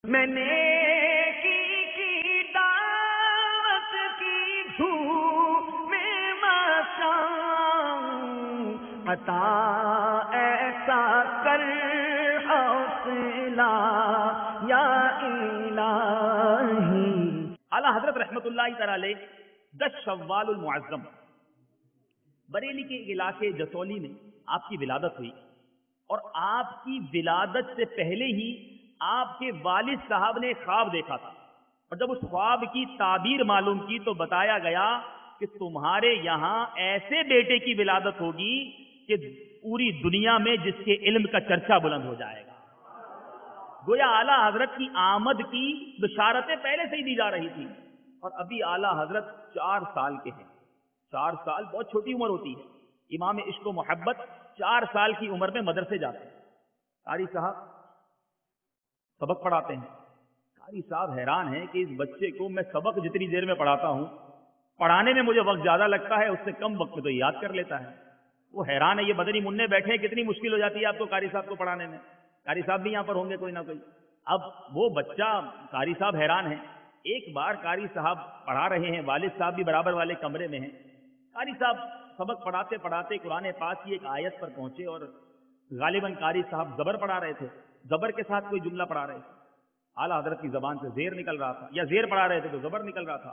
میں نیکی کی دعوت کی دھوم میں مچاؤں، عطا ایسا کر حوصلہ یا الہی۔ اعلیٰ حضرت رحمت اللہ تعالی علیہ 10 شوال المعظم بریلی کے علاقے جسولی میں آپ کی ولادت ہوئی، اور آپ کی ولادت سے پہلے ہی آپ کے والد صاحب نے خواب دیکھا تھا، اور جب اس خواب کی تعبیر معلوم کی تو بتایا گیا کہ تمہارے یہاں ایسے بیٹے کی ولادت ہوگی کہ پوری دنیا میں جس کے علم کا چرچا بلند ہو جائے گا۔ گویا اعلیٰ حضرت کی آمد کی بشارتیں پہلے سے ہی دی جا رہی تھی، اور ابھی اعلیٰ حضرت 4 سال کے ہیں۔ 4 سال بہت چھوٹی عمر ہوتی ہے۔ امام عشق و محبت 4 سال کی عمر میں مدرسے جاتے ہیں، قاری صاحب سبق پڑھاتے ہیں۔ قاری صاحب حیران ہیں کہ اس بچے کو میں سبق جتنی دیر میں پڑھاتا ہوں، پڑھانے میں مجھے وقت زیادہ لگتا ہے، اس سے کم وقت میں تو یاد کر لیتا ہے۔ وہ حیران ہے، یہ بدنی منع بیٹھے ہیں، کتنی مشکل ہو جاتی ہے آپ کو قاری صاحب کو پڑھانے میں۔ قاری صاحب بھی یہاں پر ہوں گے کوئی نہ کوئی۔ اب وہ بچہ، قاری صاحب حیران ہیں۔ ایک بار قاری صاحب پڑھا رہے ہیں، والد صاحب بھی برابر والے کمرے میں ہیں۔ قاری صاحب سبق پڑھاتے پڑھاتے قرآن پاک کی ایک آیت پر پہنچے، اور غالباً قاری صاحب زبر پڑھا رہے تھے، زبر کے ساتھ کوئی جملہ پڑھا رہے تھے۔ اعلیٰ حضرت کی زبان سے زیر نکل رہا تھا، یا زیر پڑھا رہے تھے تو زبر نکل رہا تھا۔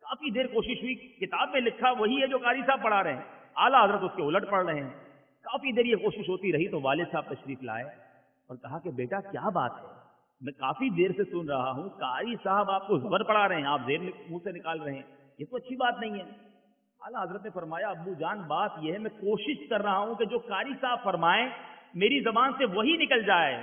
کافی دیر کوشش ہوئی، کتاب میں لکھا وہی ہے جو قاری صاحب پڑھا رہے ہیں، اعلیٰ حضرت اس کے الٹ پڑھ رہے ہیں۔ کافی دیر یہ کوشش ہوتی رہی تو والد صاحب تشریف لائے اور کہا کہ بیٹا کیا بات ہے، میں کافی دیر سے سن رہا ہوں قاری صاحب آپ کو زبر پڑھا رہے ہیں، آپ زیر منہ سے نکال رہے ہیں، یہ تو اچھی بات نہیں ہے۔ اعلیٰ حضرت نے فرمایا ابو جان بات یہ ہے، میں کوشش کر رہا ہوں کہ جو قاری صاحب فرمائیں میری زبان سے وہی نکل جائے،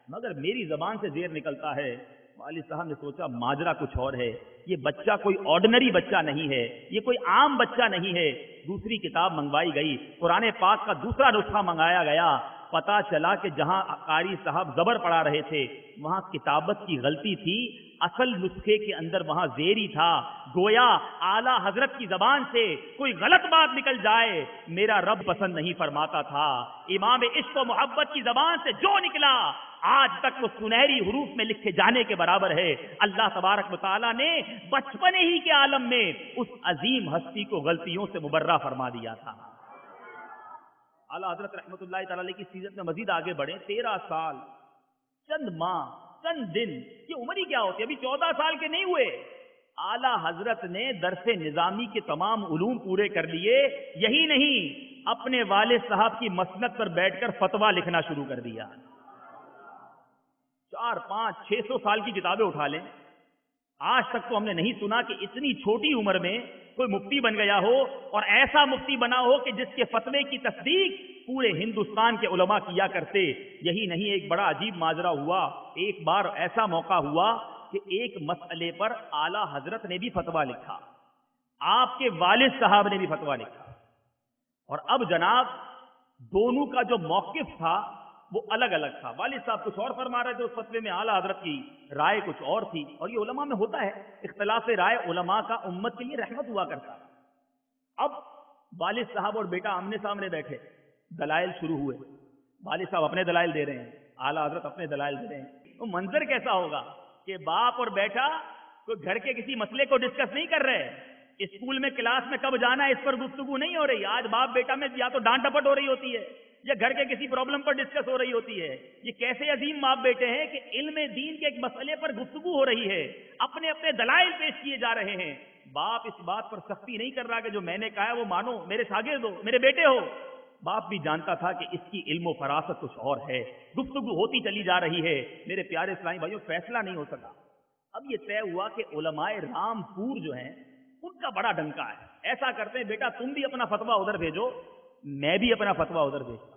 مگر میری زبان سے زیر نکلتا ہے۔ والد صاحب نے سوچا ماجرا کچھ اور ہے، یہ بچہ کوئی آرڈنری بچہ نہیں ہے، یہ کوئی عام بچہ نہیں ہے۔ دوسری کتاب منگوائی گئی، قرآن پاک کا دوسرا نسخہ منگایا گیا۔ پتا چلا کہ جہاں قاری صاحب زبر پڑھا رہے تھے وہاں کتابت کی غلطی تھی، اصل نسخے کے اندر وہاں زیر ہی تھا۔ گویا اعلیٰ حضرت کی زبان سے کوئی غلط بات نکل جائے میرا رب پسند نہیں فرماتا تھا، امام عشق و محبت کی زبان سے جو نکلا آج تک وہ سنہری حروف میں لکھے جانے کے برابر ہے۔ اللہ تبارک و تعالیٰ نے بچپنے ہی کے عالم میں اس عظیم ہستی کو غلطیوں سے مبرہ فرما دیا تھا۔ اعلیٰ حضرت رحمت اللہ تعالی علیہ کی سیرت میں مزید آگے بڑھیں، 13 سال چند ماہ چند دن، یہ عمر ہی کیا ہوتی ہے، ابھی 14 سال کے نہیں ہوئے، اعلیٰ حضرت نے درس نظامی کے تمام علوم پورے کر لیے۔ یہی نہیں، اپنے والد صاحب کی مسند پر بیٹھ کر فتویٰ لکھنا شروع کر دیا۔ 400 500 600 سال کی کتابیں اٹھا لیں، آج تک تو ہم نے نہیں سنا کہ اتنی چھوٹی عمر میں کوئی مفتی بن گیا ہو، اور ایسا مفتی بنا ہو کہ جس کے فتوے کی تصدیق پورے ہندوستان کے علماء کیا کرتے۔ یہی نہیں، ایک بڑا عجیب ماجرا ہوا۔ ایک بار ایسا موقع ہوا کہ ایک مسئلے پر اعلیٰ حضرت نے بھی فتویٰ لکھا، آپ کے والد صاحب نے بھی فتویٰ لکھا، اور اب جناب دونوں کا جو موقف تھا وہ الگ الگ تھا۔ والد صاحب کچھ اور فرما رہے تھے اس فتوے میں، اعلیٰ حضرت کی رائے کچھ اور تھی، اور یہ علماء میں ہوتا ہے، اختلاف رائے علماء کا امت کے لیے رحمت ہوا کرتا ہے۔ اب والد صاحب اور بیٹا آمنے سامنے بیٹھے، دلائل شروع ہوئے، والد صاحب اپنے دلائل دے رہے ہیں، اعلیٰ حضرت اپنے دلائل دے رہے ہیں۔ تو منظر کیسا ہوگا کہ باپ اور بیٹا کوئی گھر کے کسی مسئلے کو ڈسکس نہیں کر رہے، اسکول میں کلاس میں کب جانا ہے اس پر گفتگو نہیں ہو رہی، آج باپ بیٹا میں یا تو ڈانٹ ڈپٹ ہو رہی ہوتی ہے یا گھر کے کسی پرابلم پر ڈسکس ہو رہی ہوتی ہے۔ یہ کیسے عظیم باپ بیٹے ہیں کہ علم دین کے ایک مسئلے پر گفتگو ہو رہی ہے، اپنے اپنے دلائل پیش کیے جا رہے ہیں۔ باپ اس بات پر سختی نہیں کر رہا کہ جو میں نے کہا ہے وہ مانو، میرے شاگرد ہو، میرے بیٹے ہو۔ باپ بھی جانتا تھا کہ اس کی علم و فراست کچھ اور ہے، گفتگو ہوتی چلی جا رہی ہے۔ میرے پیارے اسلامی بھائیوں، فیصلہ نہیں ہو سکا۔ اب یہ طے ہوا کہ علماء رامپور جو ہیں ان کا بڑا ڈنکا ہے، ایسا کرتے ہیں بیٹا تم بھی اپنا فتویٰ ادھر بھیجو، میں بھی اپنا فتویٰ ادھر بھیجتا ہوں،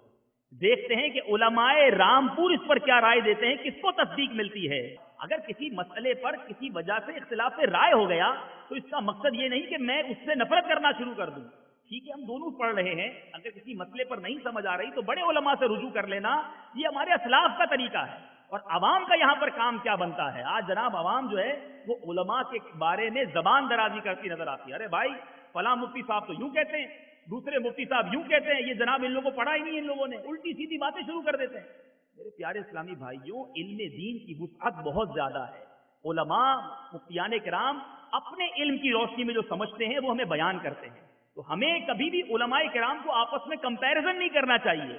دیکھتے ہیں کہ علماء رامپور اس پر کیا رائے دیتے ہیں، کس کو تصدیق ملتی ہے۔ اگر کسی مسئلے پر کسی وجہ سے اختلاف رائے ہو گیا تو اس کا مقصد یہ نہیں کہ میں اس سے نفرت کرنا شروع کر دوں، ٹھیک ہے ہم دونوں پڑھ رہے ہیں، اگر کسی مسئلے پر نہیں سمجھ آ رہی تو بڑے علماء سے رجوع کر لینا، یہ ہمارے اسلاف کا طریقہ ہے۔ اور عوام کا یہاں پر کام کیا بنتا ہے؟ آج جناب عوام جو ہے وہ علماء کے بارے میں زبان درازی کرتی نظر آتی ہے، ارے بھائی فلاں مفتی صاحب تو یوں کہتے ہیں، دوسرے مفتی صاحب یوں کہتے ہیں، یہ جناب ان لوگوں کو پڑھا ہی نہیں، ان لوگوں نے الٹی سیدھی باتیں شروع کر دیتے ہیں۔ میرے پیارے اسلامی بھائیوں، علم دین کی وسعت بہت زیادہ ہے. علماء مفتیان کرام اپنے علم کی روشنی میں جو سمجھتے ہیں وہ ہمیں بیان کرتے ہیں. تو ہمیں کبھی بھی علماء کرام کو آپس میں کمپیریزن نہیں کرنا چاہیے.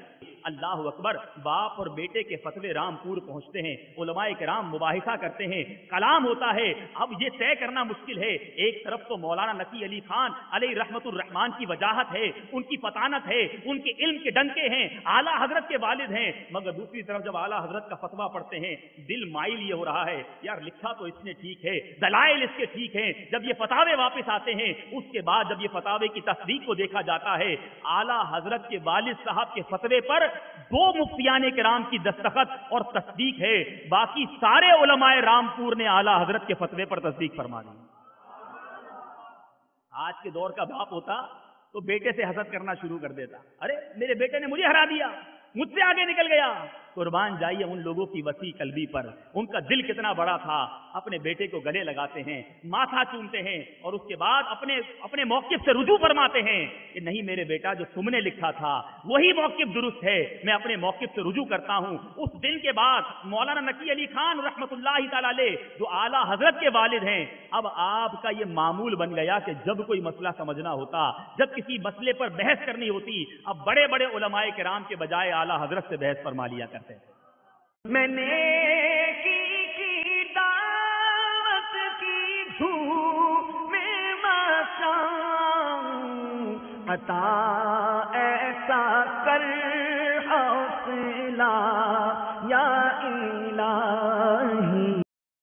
اللہ اکبر، باپ اور بیٹے کے فتوے رامپور پہنچتے ہیں، علماء کرام مباحثہ کرتے ہیں، کلام ہوتا ہے. اب یہ طے کرنا مشکل ہے، ایک طرف تو مولانا نقی علی خان علیہ رحمت الرحمان کی وجاہت ہے، ان کی فطانت ہے، ان کے علم کے ڈنکے ہیں، اعلیٰ حضرت کے والد ہیں، مگر دوسری طرف جب اعلیٰ حضرت کا فتویٰ پڑھتے ہیں دل مائل یہ ہو رہا ہے، یار لکھا تو اس نے ٹھیک ہے، دلائل اس کے ٹھیک ہیں. جب یہ فتاوے واپس آتے ہیں، اس کے بعد جب یہ فتاوے کی تصدیق کو دیکھا جاتا ہے، اعلیٰ حضرت کے والد صاحب کے فتوے پر 2 مفتیان کرام کی دستخط اور تصدیق ہے، باقی سارے علماء رامپور نے اعلیٰ حضرت کے فتوے پر تصدیق فرما دی. آج کے دور کا باپ ہوتا تو بیٹے سے حسد کرنا شروع کر دیتا، ارے میرے بیٹے نے مجھے ہرا دیا، مجھ سے آگے نکل گیا. قربان جائیے ان لوگوں کی وسیع قلبی پر، ان کا دل کتنا بڑا تھا. اپنے بیٹے کو گلے لگاتے ہیں، ماتھا چومتے ہیں، اور اس کے بعد اپنے موقف سے رجوع فرماتے ہیں کہ نہیں میرے بیٹا، جو تم نے لکھا تھا وہی موقف درست ہے، میں اپنے موقف سے رجوع کرتا ہوں. اس دن کے بعد مولانا نقی علی خان رحمت اللہ تعالی علیہ جو اعلیٰ حضرت کے والد ہیں، اب آپ کا یہ معمول بن گیا کہ جب کوئی مسئلہ سمجھنا ہوتا، جب کسی مسئلے پر بحث کرنی ہوتی، اب بڑے بڑے علماء کرام کے بجائے اعلیٰ حضرت سے بحث فرما لیا کرتے ہیں. میں نے کی دعوت کی دھوم میں مچاؤں، عطا ایسا کر حوصلہ